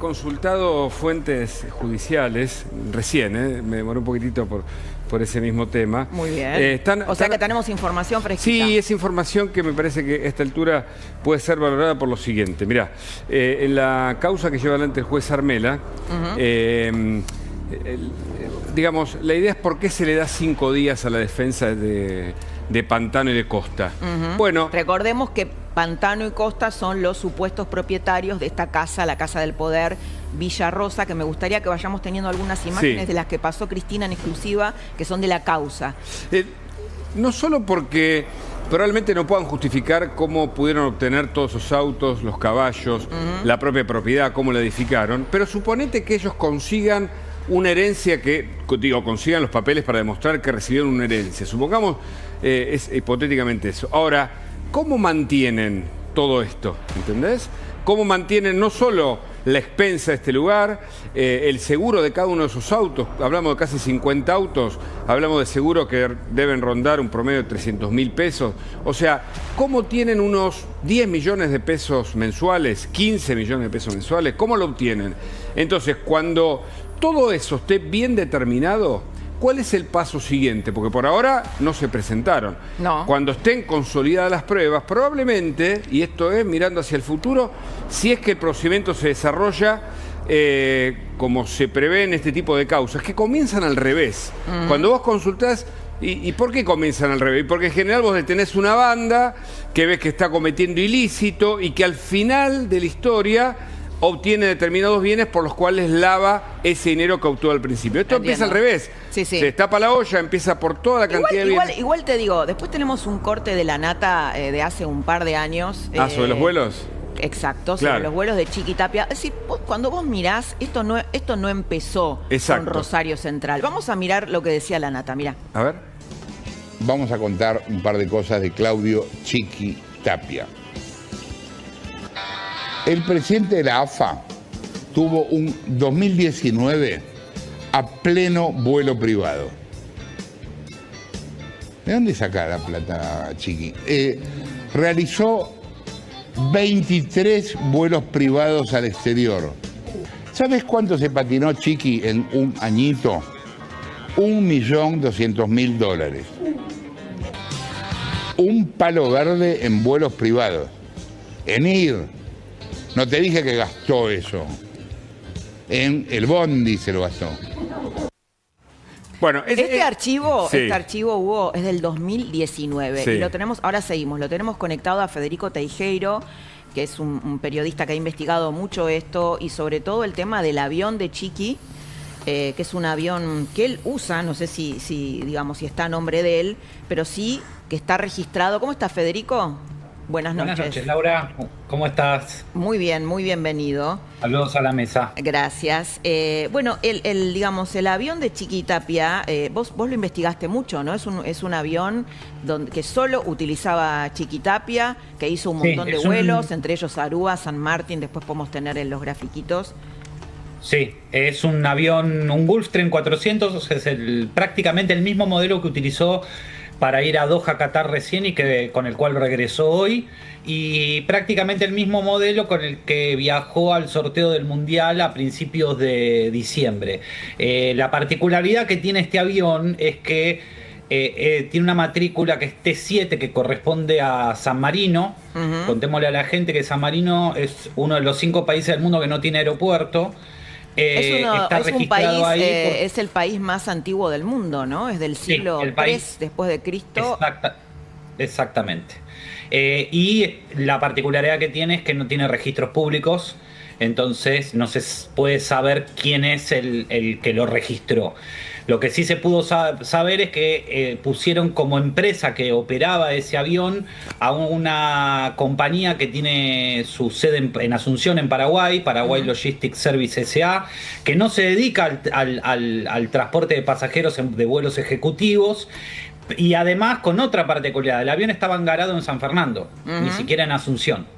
consultado fuentes judiciales, recién, me demoré un poquitito por ese mismo tema. Muy bien. O sea que tenemos información fresquita. Sí, es información que me parece que a esta altura puede ser valorada por lo siguiente. Mirá, en la causa que lleva adelante el juez Armela, digamos, la idea es por qué se le da 5 días a la defensa de Pantano y de Costa. Bueno, recordemos que Pantano y Costa son los supuestos propietarios de esta casa, la Casa del Poder, Villa Rosa, que me gustaría que vayamos teniendo algunas imágenes de las que pasó Cristina en exclusiva, que son de la causa. No solo porque probablemente no puedan justificar cómo pudieron obtener todos esos autos, los caballos, la propia propiedad, cómo la edificaron, pero suponete que ellos consigan una herencia consigan los papeles para demostrar que recibieron una herencia. Supongamos, es hipotéticamente eso. Ahora, ¿cómo mantienen todo esto? ¿Entendés? ¿Cómo mantienen no solo la expensa de este lugar, el seguro de cada uno de esos autos? Hablamos de casi 50 autos, hablamos de seguro que deben rondar un promedio de 300.000 pesos. O sea, ¿cómo tienen unos 10 millones de pesos mensuales, 15 millones de pesos mensuales? ¿Cómo lo obtienen? Entonces, cuando todo eso esté bien determinado, ¿cuál es el paso siguiente? Porque por ahora no se presentaron. No. Cuando estén consolidadas las pruebas, probablemente, y esto es mirando hacia el futuro, si es que el procedimiento se desarrolla como se prevé en este tipo de causas, que comienzan al revés. Cuando vos consultás, ¿y por qué comienzan al revés? Porque en general vos tenés una banda que ves que está cometiendo ilícito y que al final de la historia obtiene determinados bienes por los cuales lava ese dinero que obtuvo al principio. Esto empieza al revés. Sí, sí. Se destapa la olla, empieza por toda la cantidad de bienes. Igual te digo, después tenemos un corte de la nata de hace un par de años. ¿Sobre los vuelos? Exacto, sobre los vuelos de Chiquitapia. Es decir, cuando vos mirás, esto no empezó con Rosario Central. Vamos a mirar lo que decía la nata, mirá. A ver. Vamos a contar un par de cosas de Claudio Chiquitapia. El presidente de la AFA tuvo un 2019 a pleno vuelo privado. ¿De dónde saca la plata, Chiqui? Realizó 23 vuelos privados al exterior. ¿Sabes cuánto se patinó Chiqui en un añito? $1.200.000. Un palo verde en vuelos privados. En ir. No te dije que gastó eso. En el bondi se lo gastó. Bueno, este archivo, Hugo, es del 2019. Sí. Y lo tenemos, ahora seguimos, lo tenemos conectado a Federico Teijeiro, que es un periodista que ha investigado mucho esto y sobre todo el tema del avión de Chiqui, que es un avión que él usa, no sé si está a nombre de él, pero sí que está registrado. ¿Cómo está, Federico? Buenas noches. Buenas noches, Laura. ¿Cómo estás? Muy bien, muy bienvenido. Saludos a la mesa. Gracias. Bueno, el avión de Chiquitapia, vos lo investigaste mucho, ¿no? Es un avión que solo utilizaba Chiquitapia, que hizo un montón de vuelos, entre ellos Aruba, San Martín, después podemos tener en los grafiquitos. Sí, es un avión, un Gulfstream 400, es prácticamente el mismo modelo que utilizó para ir a Doha, Qatar recién y con el cual regresó hoy, y prácticamente el mismo modelo con el que viajó al sorteo del Mundial a principios de diciembre. La particularidad que tiene este avión es que tiene una matrícula que es T7, que corresponde a San Marino. Contémosle a la gente que San Marino es uno de los 5 países del mundo que no tiene aeropuerto. Es el país más antiguo del mundo, ¿no? Es del siglo III después de Cristo. Exactamente. Y la particularidad que tiene es que no tiene registros públicos, entonces no se puede saber quién es el que lo registró. Lo que sí se pudo saber es que pusieron como empresa que operaba ese avión a una compañía que tiene su sede en Asunción, en Paraguay, Paraguay Logistics Service S.A., que no se dedica al transporte de pasajeros de vuelos ejecutivos. Y además con otra particularidad, el avión estaba engarado en San Fernando, ni siquiera en Asunción.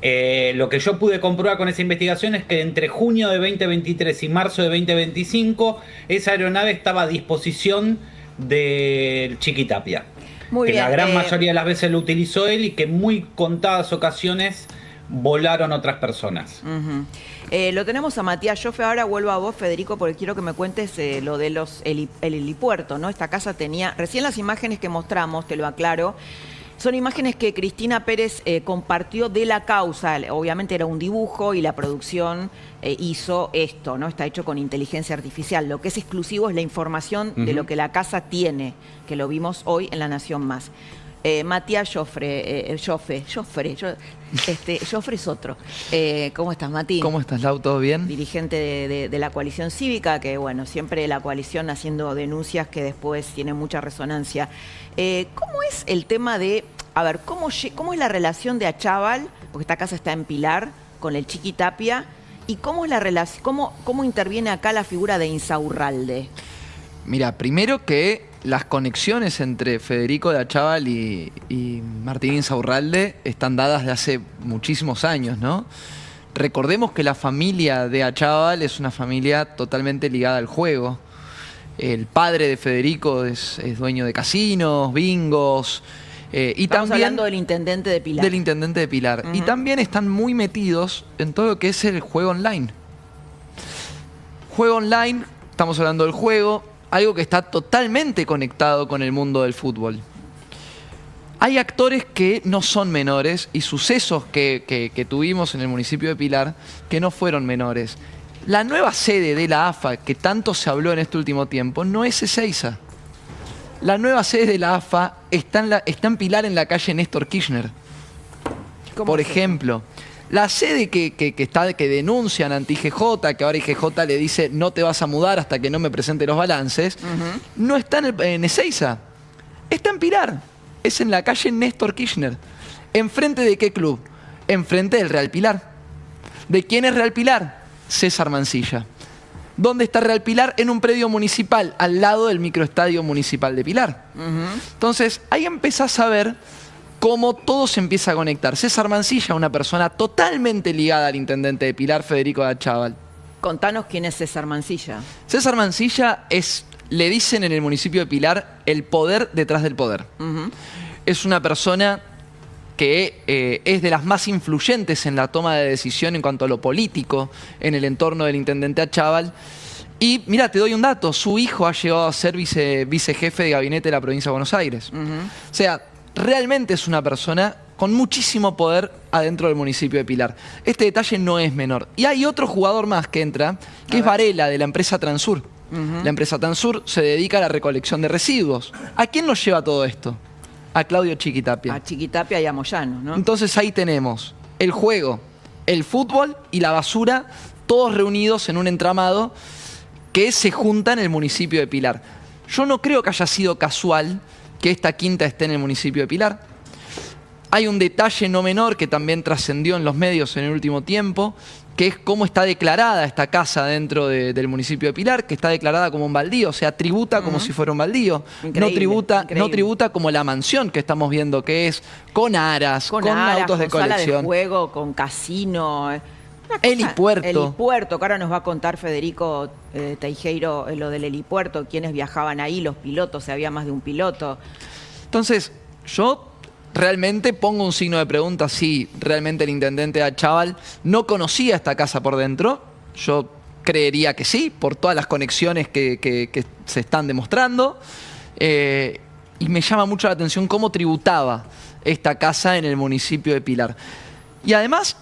Lo que yo pude comprobar con esa investigación es que entre junio de 2023 y marzo de 2025 esa aeronave estaba a disposición del Chiquitapia. Que la gran mayoría de las veces lo utilizó él y que en muy contadas ocasiones volaron otras personas. Lo tenemos a Matías Joffe. Ahora vuelvo a vos, Federico, porque quiero que me cuentes lo de el helipuerto, ¿no? Esta casa tenía, recién las imágenes que mostramos, te lo aclaro, son imágenes que Cristina Pérez compartió de la causa. Obviamente era un dibujo y la producción hizo esto, ¿no? Está hecho con inteligencia artificial. Lo que es exclusivo es la información de lo que la casa tiene, que lo vimos hoy en La Nación Más. Matías Joffe es otro. ¿Cómo estás, Mati? ¿Cómo estás, Lau? ¿Todo bien? Dirigente de la coalición cívica, que bueno, siempre la coalición haciendo denuncias que después tienen mucha resonancia. ¿Cómo es el tema de, a ver, cómo es la relación de Achával, porque esta casa está en Pilar, con el Chiqui Tapia, y cómo es la relación, cómo interviene acá la figura de Insaurralde? Mira, primero que las conexiones entre Federico de Achával y Martín Insaurralde están dadas de hace muchísimos años, ¿no? Recordemos que la familia de Achával es una familia totalmente ligada al juego. El padre de Federico es dueño de casinos, bingos. Y Estamos también hablando del intendente de Pilar. Del intendente de Pilar. Y también están muy metidos en todo lo que es el juego online. Juego online, estamos hablando del juego, algo que está totalmente conectado con el mundo del fútbol. Hay actores que no son menores y sucesos que tuvimos en el municipio de Pilar que no fueron menores. La nueva sede de la AFA, que tanto se habló en este último tiempo, no es Ezeiza. La nueva sede de la AFA está en Pilar, en la calle Néstor Kirchner. Por ejemplo, la sede que denuncian anti IGJ, que ahora IGJ le dice no te vas a mudar hasta que no me presente los balances, no está en Ezeiza, está en Pilar, es en la calle Néstor Kirchner. ¿Enfrente de qué club? Enfrente del Real Pilar. ¿De quién es Real Pilar? César Mancilla. ¿Dónde está Real Pilar? En un predio municipal, al lado del microestadio municipal de Pilar. Entonces, ahí empezás a ver cómo todo se empieza a conectar. César Mancilla, una persona totalmente ligada al intendente de Pilar, Federico de Achával. Contanos quién es César Mancilla. César Mancilla le dicen en el municipio de Pilar, el poder detrás del poder. Es una persona que es de las más influyentes en la toma de decisión en cuanto a lo político en el entorno del intendente Achával. Y mira, te doy un dato, su hijo ha llegado a ser vicejefe de gabinete de la provincia de Buenos Aires. O sea, realmente es una persona con muchísimo poder adentro del municipio de Pilar. Este detalle no es menor. Y hay otro jugador más que entra, que es Varela, de la empresa Transur. La empresa Transur se dedica a la recolección de residuos. ¿A quién nos lleva todo esto? A Claudio Chiqui Tapia. A Chiqui Tapia y a Moyano, ¿no? Entonces ahí tenemos el juego, el fútbol y la basura, todos reunidos en un entramado que se junta en el municipio de Pilar. Yo no creo que haya sido casual que esta quinta esté en el municipio de Pilar. Hay un detalle no menor que también trascendió en los medios en el último tiempo, que es cómo está declarada esta casa dentro del municipio de Pilar, que está declarada como un baldío, o sea, tributa como si fuera un baldío. No tributa como la mansión que estamos viendo, que es con aras, con autos de colección. Sala de juego, con casino. Helipuerto. Helipuerto, que ahora nos va a contar Federico Teijeiro lo del helipuerto, quiénes viajaban ahí, los pilotos, si había más de un piloto. Entonces, yo realmente pongo un signo de pregunta si realmente el intendente Achával no conocía esta casa por dentro. Yo creería que sí, por todas las conexiones que se están demostrando. Y me llama mucho la atención cómo tributaba esta casa en el municipio de Pilar. Y además,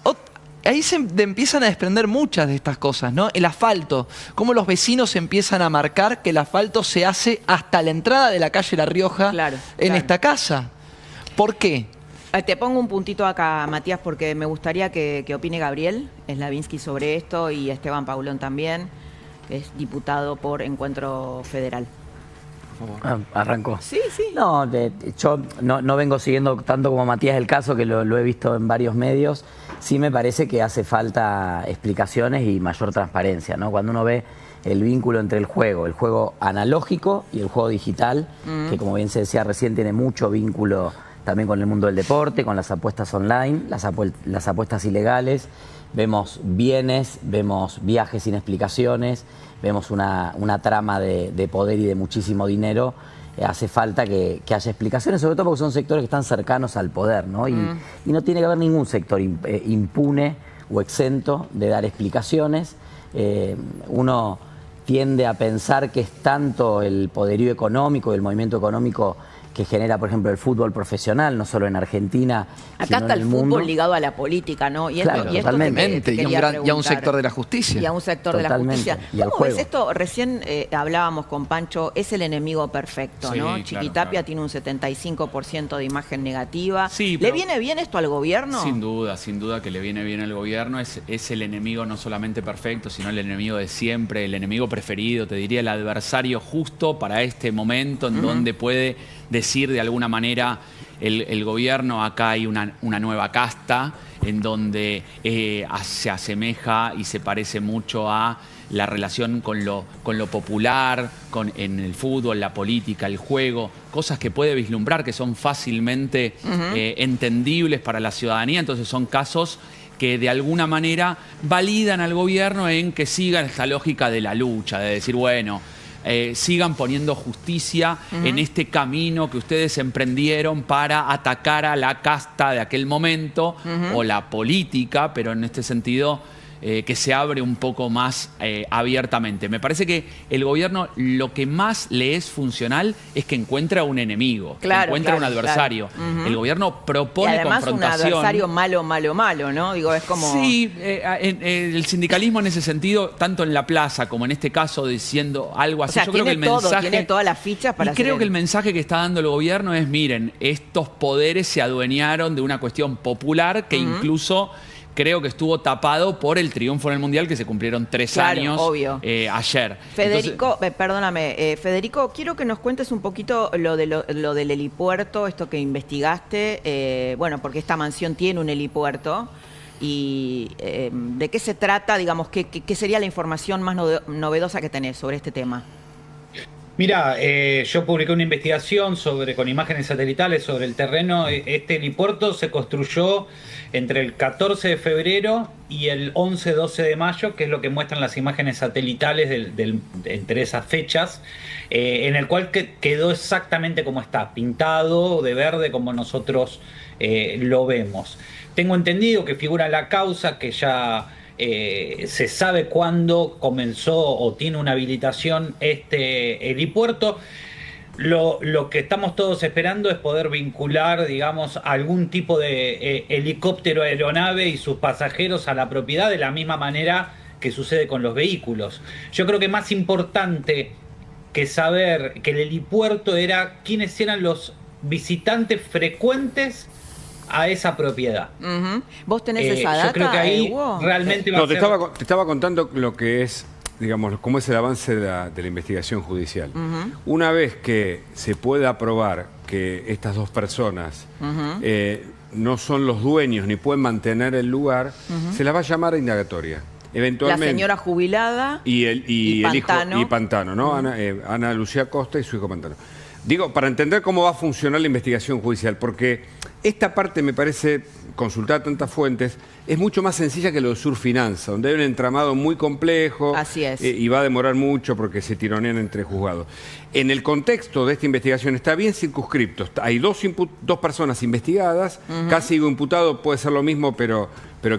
ahí se empiezan a desprender muchas de estas cosas, ¿no? El asfalto, cómo los vecinos empiezan a marcar que el asfalto se hace hasta la entrada de la calle La Rioja en esta casa. ¿Por qué? Te pongo un puntito acá, Matías, porque me gustaría que opine Gabriel Slavinsky sobre esto y Esteban Paulón también, que es diputado por Encuentro Federal. Arrancó. Sí. No, yo no vengo siguiendo tanto como Matías el caso, que lo he visto en varios medios. Sí me parece que hace falta explicaciones y mayor transparencia, ¿no? Cuando uno ve el vínculo entre el juego analógico y el juego digital, que como bien se decía recién, tiene mucho vínculo también con el mundo del deporte, con las apuestas online, las apuestas ilegales. Vemos bienes, vemos viajes sin explicaciones, vemos una trama de poder y de muchísimo dinero. Hace falta que haya explicaciones, sobre todo porque son sectores que están cercanos al poder, ¿no? Y no tiene que haber ningún sector impune o exento de dar explicaciones. Uno tiende a pensar que es tanto el poderío económico y el movimiento económico que genera, por ejemplo, el fútbol profesional, no solo en Argentina, acá sino está en el el mundo. fútbol ligado a la política, ¿no? Y Claro, totalmente. Y a un sector de la justicia. Y a un sector de la Totalmente. justicia. Y al ¿Cómo ves juego. esto? Recién hablábamos con Pancho, es el enemigo perfecto, Sí, ¿no? claro, Chiquitapia claro. tiene un 75% de imagen negativa. Sí, ¿Le pero- viene bien esto al gobierno? Sin duda que le viene bien al gobierno. Es el enemigo no solamente perfecto, sino el enemigo de siempre, el enemigo preferido, te diría el adversario justo para este momento en donde puede decir de alguna manera el gobierno, acá hay una nueva casta, en donde se asemeja y se parece mucho a la relación con lo popular, en el fútbol, la política, el juego, cosas que puede vislumbrar, que son fácilmente entendibles para la ciudadanía. Entonces son casos que de alguna manera validan al gobierno en que siga esta lógica de la lucha, de decir, bueno, sigan poniendo justicia en este camino que ustedes emprendieron para atacar a la casta de aquel momento o la política, pero en este sentido que se abre un poco más abiertamente. Me parece que el gobierno lo que más le es funcional es que encuentra un enemigo, Claro, que encuentra claro, un adversario. claro. El gobierno Y propone además un confrontación. adversario malo, ¿no? Digo, es como... Sí, el sindicalismo en ese sentido, tanto en la plaza como en este caso diciendo algo así, O sea, yo creo que tiene el todo, mensaje... tiene todas las fichas para Y creo hacer que el mensaje que está dando el gobierno es, miren, estos poderes se adueñaron de una cuestión popular que incluso creo que estuvo tapado por el triunfo en el Mundial, que se cumplieron 3 Claro, años obvio. ayer. Federico, perdóname, Federico, quiero que nos cuentes un poquito lo del helipuerto, esto que investigaste, bueno, porque esta mansión tiene un helipuerto, y de qué se trata, digamos, qué sería la información más novedosa que tenés sobre este tema. Mira, yo publiqué una investigación con imágenes satelitales sobre el terreno. Este helipuerto se construyó entre el 14 de febrero y el 11-12 de mayo, que es lo que muestran las imágenes satelitales entre esas fechas, en el cual quedó exactamente como está, pintado de verde como nosotros lo vemos. Tengo entendido que figura la causa, que ya... se sabe cuándo comenzó o tiene una habilitación este helipuerto. Lo que estamos todos esperando es poder vincular, digamos, algún tipo de helicóptero, aeronave y sus pasajeros a la propiedad de la misma manera que sucede con los vehículos. Yo creo que más importante que saber que el helipuerto era quiénes eran los visitantes frecuentes a esa propiedad. ¿Vos tenés esa data, yo creo que ahí Hugo? realmente va No, a te ser... estaba contando lo que es, digamos, cómo es el avance de la investigación judicial. Una vez que se pueda probar que estas dos personas no son los dueños ni pueden mantener el lugar, se las va a llamar a indagatoria. Eventualmente, La señora jubilada y el hijo Pantano. y Pantano, ¿no? Ana Lucía Costa y su hijo Pantano. Digo, para entender cómo va a funcionar la investigación judicial, porque esta parte me parece, consultar tantas fuentes, es mucho más sencilla que lo de Surfinanza, donde hay un entramado muy complejo. Así es. Y va a demorar mucho porque se tironean entre juzgados. En el contexto de esta investigación está bien circunscripto. Hay dos personas investigadas, casi digo imputado, puede ser lo mismo, pero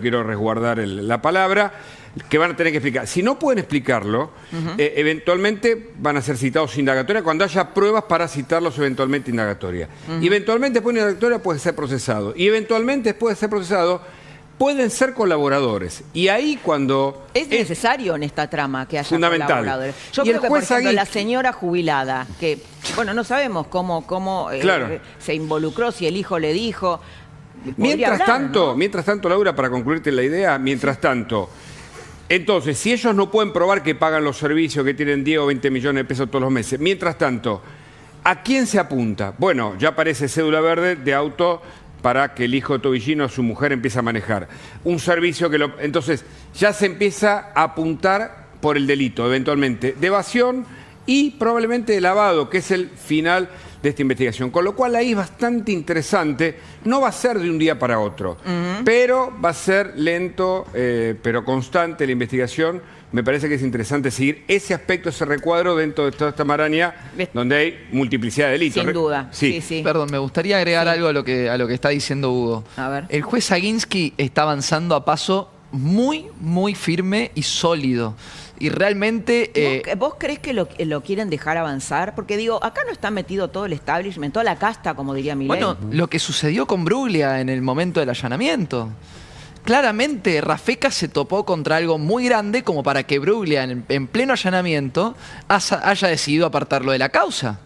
quiero resguardar la palabra, que van a tener que explicar. Si no pueden explicarlo, eventualmente van a ser citados indagatoria cuando haya pruebas para citarlos eventualmente indagatoria. Y eventualmente después de indagatoria puede ser procesado. Y eventualmente después de ser procesado pueden ser colaboradores. Y ahí cuando... Es necesario en esta trama que haya fundamental. colaboradores. Yo Y creo el que, por juez ejemplo, Agui- la señora jubilada, que, bueno, no sabemos cómo Claro. se involucró, si el hijo le dijo... podría Mientras hablar, ¿no? tanto, Laura, para concluirte la idea, mientras tanto, entonces, si ellos no pueden probar que pagan los servicios, que tienen 10 o 20 millones de pesos todos los meses, mientras tanto, ¿a quién se apunta? Bueno, ya aparece cédula verde de auto para que el hijo de Tobillino, su mujer, empiece a manejar. Un servicio que entonces, ya se empieza a apuntar por el delito, eventualmente, de evasión y probablemente de lavado, que es el final de esta investigación. Con lo cual ahí es bastante interesante. No va a ser de un día para otro, pero va a ser lento, pero constante la investigación. Me parece que es interesante seguir ese aspecto, ese recuadro dentro de toda esta maraña donde hay multiplicidad de delitos. Sin duda, sí, sí. Perdón, me gustaría agregar algo a lo que está diciendo Hugo. A ver. El juez Aguinsky está avanzando a paso muy, muy firme y sólido. Y realmente... ¿Vos creés que lo quieren dejar avanzar? Porque digo, acá no está metido todo el establishment, toda la casta, como diría Milei. Bueno, lo que sucedió con Bruglia en el momento del allanamiento. Claramente Rafecas se topó contra algo muy grande como para que Bruglia en pleno allanamiento haya decidido apartarlo de la causa.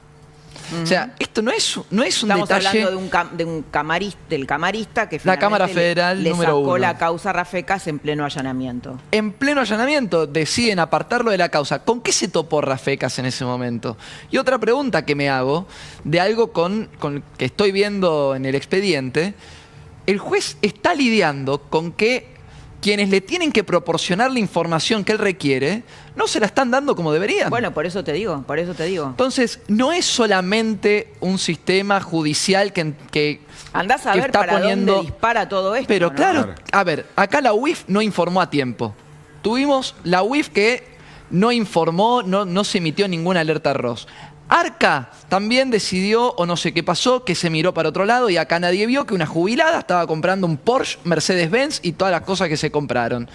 O sea, esto no es un Estamos detalle... hablando de un camarista, del camarista que La finalmente Cámara Federal le número sacó 1. la causa a Rafecas en pleno allanamiento. En pleno allanamiento deciden apartarlo de la causa. ¿Con qué se topó Rafecas en ese momento? Y otra pregunta que me hago, de algo con que estoy viendo en el expediente, el juez está lidiando con que quienes le tienen que proporcionar la información que él requiere, no se la están dando como deberían. Bueno, por eso te digo. Entonces, no es solamente un sistema judicial que andás a ver está para poniendo... dónde dispara todo esto. Pero ¿no? claro, a ver, acá la UIF no informó a tiempo. Tuvimos la UIF que no informó, no se emitió ninguna alerta ROS. Arca también decidió, o no sé qué pasó, que se miró para otro lado y acá nadie vio que una jubilada estaba comprando un Porsche, Mercedes-Benz y todas las cosas que se compraron.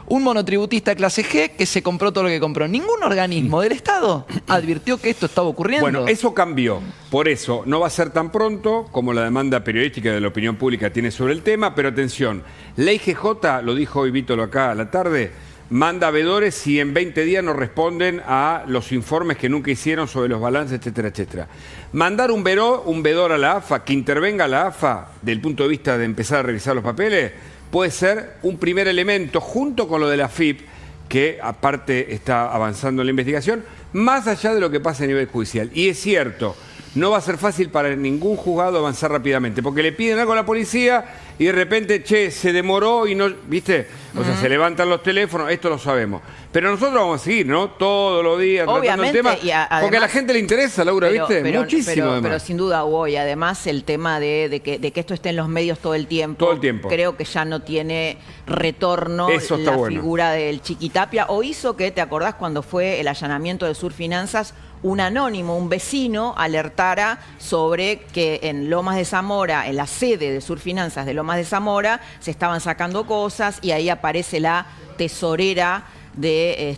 Un monotributista clase G que se compró todo lo que compró. Ningún organismo del Estado advirtió que esto estaba ocurriendo. Bueno, eso cambió. Por eso, no va a ser tan pronto como la demanda periodística de la opinión pública tiene sobre el tema, pero atención, la IGJ, lo dijo hoy Vítolo acá a la tarde, manda vedores si en 20 días no responden a los informes que nunca hicieron sobre los balances, etcétera, etcétera. Mandar un vedor a la AFA, que intervenga a la AFA, del punto de vista de empezar a revisar los papeles, puede ser un primer elemento, junto con lo de la FIP, que aparte está avanzando en la investigación, más allá de lo que pasa a nivel judicial. Y es cierto, no va a ser fácil para ningún juzgado avanzar rápidamente, porque le piden algo a la policía y de repente, se demoró y no, ¿viste? O sea, se levantan los teléfonos, esto lo sabemos. Pero nosotros vamos a seguir, ¿no? Todos los días tratando el tema, porque a la gente le interesa, Laura, ¿viste? Muchísimo, además. Pero sin duda, Hugo, y además el tema de que esto esté en los medios todo el tiempo. Todo el tiempo. Creo que ya no tiene retorno Eso está la bueno. figura del Chiquitapia. O hizo que, ¿te acordás cuando fue el allanamiento de Surfinanzas? Un anónimo, un vecino, alertara sobre que en Lomas de Zamora, en la sede de Surfinanzas de Lomas de Zamora, se estaban sacando cosas y ahí aparece la tesorera de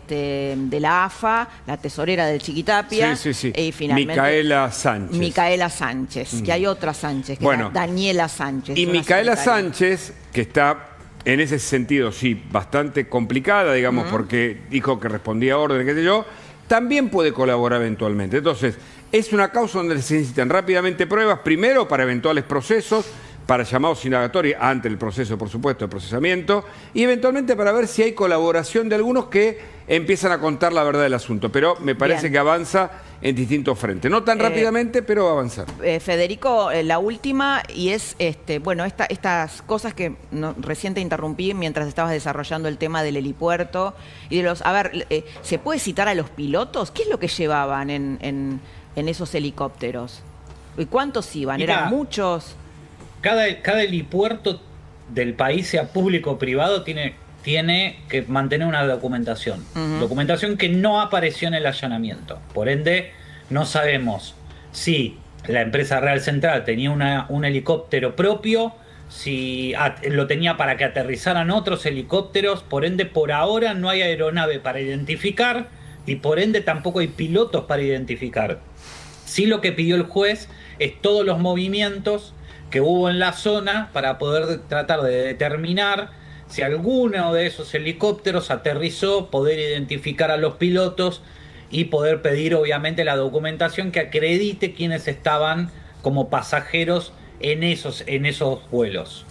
la AFA, la tesorera del Chiquitapia. Sí. Y finalmente, Micaela Sánchez. Que hay otra Sánchez, que es Daniela Sánchez. Y Micaela Sánchez, que está en ese sentido, sí, bastante complicada, digamos, porque dijo que respondía a órdenes, qué sé yo, también puede colaborar eventualmente. Entonces, es una causa donde se necesitan rápidamente pruebas, primero para eventuales procesos, para llamados indagatorios, ante el proceso, por supuesto, de procesamiento, y eventualmente para ver si hay colaboración de algunos que empiezan a contar la verdad del asunto. Pero me parece que avanza en distintos frentes. No tan rápidamente, pero va a avanzar. Federico, la última, y es, estas cosas que recién te interrumpí mientras estabas desarrollando el tema del helipuerto, y de los, ¿se puede citar a los pilotos? ¿Qué es lo que llevaban en esos helicópteros? ¿Y cuántos iban? Mira, ¿Eran muchos? Cada helipuerto del país, sea público o privado, tiene que mantener una documentación. Documentación que no apareció en el allanamiento. Por ende, no sabemos si la empresa Real Central tenía un helicóptero propio, si lo tenía para que aterrizaran otros helicópteros. Por ende, por ahora no hay aeronave para identificar y por ende tampoco hay pilotos para identificar. Sí, lo que pidió el juez es todos los movimientos que hubo en la zona para poder tratar de determinar si alguno de esos helicópteros aterrizó, poder identificar a los pilotos y poder pedir obviamente la documentación que acredite quiénes estaban como pasajeros en esos vuelos.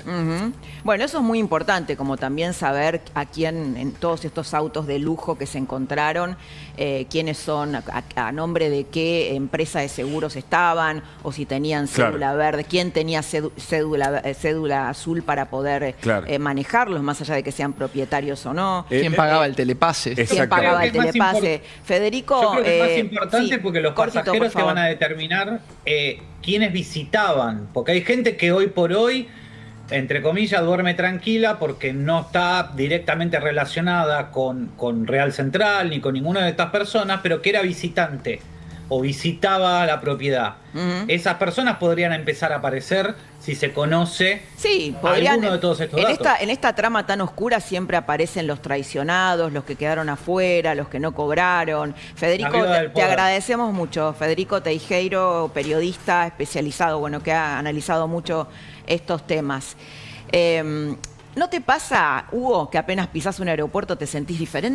Bueno, eso es muy importante, como también saber a quién, en todos estos autos de lujo que se encontraron, quiénes son, a nombre de qué empresa de seguros estaban, o si tenían cédula verde, quién tenía cédula azul para poder manejarlos, más allá de que sean propietarios o no. ¿Quién pagaba el telepase? ¿Quién pagaba el telepase? Federico, yo creo que es más importante porque los pasajeros te van a determinar quiénes visitaban, porque hay gente que hoy por hoy, entre comillas, duerme tranquila porque no está directamente relacionada con Real Central ni con ninguna de estas personas, pero que era visitante o visitaba la propiedad. Esas personas podrían empezar a aparecer si se conoce alguno de todos estos datos. En esta trama tan oscura siempre aparecen los traicionados, los que quedaron afuera, los que no cobraron. Federico, te agradecemos mucho. Federico Teijeiro, periodista especializado, bueno, que ha analizado mucho estos temas. ¿No te pasa, Hugo, que apenas pisás un aeropuerto te sentís diferente?